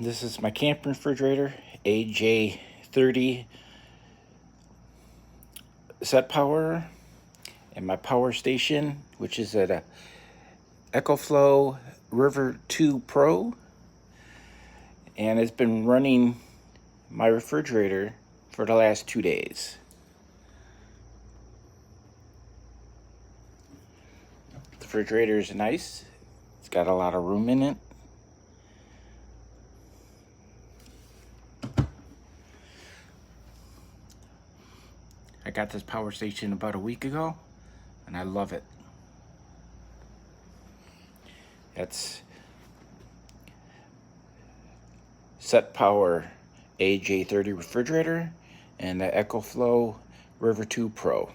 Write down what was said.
This is my camping refrigerator, AJ30 SetPower, and my power station, which is at a EcoFlow River 2 Pro, and it's been running my refrigerator for the last 2 days. The refrigerator is nice. It's got a lot of room in it. I got this power station about a week ago, and I love it. It's SetPower AJ30 refrigerator and the EcoFlow River 2 Pro.